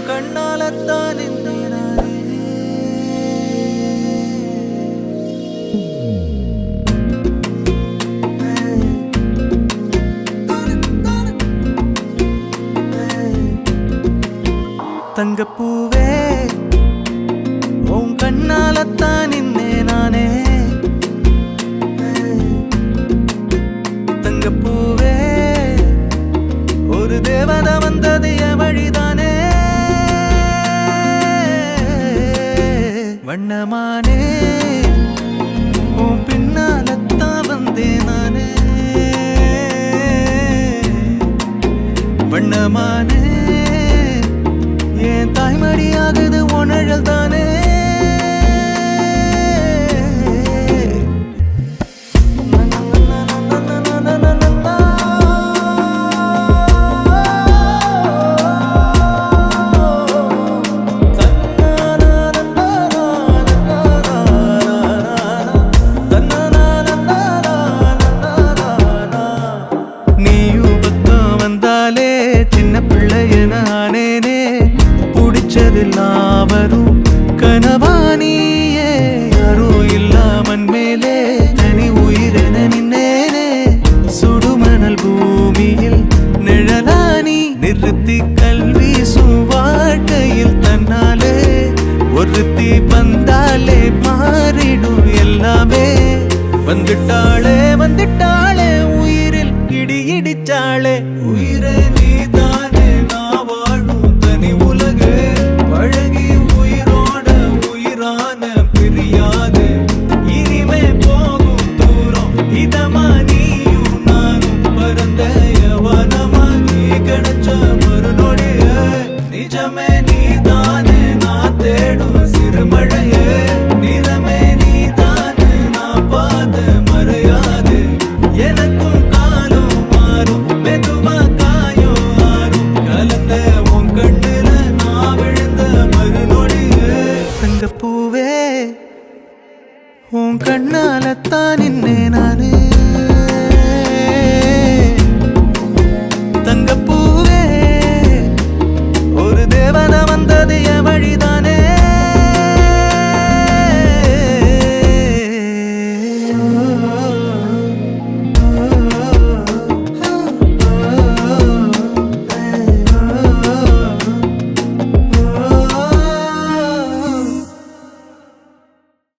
கண்ணாலத்தான் தங்கப்பூவே உன் கண்ணாலத்தான் நின்னே நானே தங்கப்பூவே ஒரு தேவதை வந்தது என் வழிதானே வண்ணமானே உன் பின்னாலத்தான் வந்தேன் நானே வண்ணமானே என் தாய்மடியாகுது உணழல் தானே நீயும் பக்கம் வந்தாலே சின்ன பிள்ளைய நானேனே வரும் கனவானியே யாரோ இல்லாமன் மேலே தனி உயிரென நின்னேனே சுடுமணல் பூமியில் நிழலானி நிறுத்தி கல்வி வாழ்க்கையில் தன்னாலே ஒருத்தி வந்தாலே மாறிடும் எல்லாமே வந்துட்டாளே வந்துட்டாளே உயிரில் இடி இடிச்சாளே உயிரே நீதானே நான் வாழும் தனி உலகு பழகி உயிரோட உயிரான பிரியாது இனிமே போகும் தூரம் இதமா நீயும் நானும் பரந்த யவனமா நீ கிடைச்ச மறுநொடிய நிஜமே நீதானே நான் தேடும் சிறுமழையே நிறமே நீதானே நான் பாத மறையாது எனக்கும் காலம் மாறும் மெதுவா காயம் ஆறும் கலந்த உன் கண்ணுல நான் விழுந்த மறுநொடியே தங்கப்பூவே உன் கண்ணாலத்தானே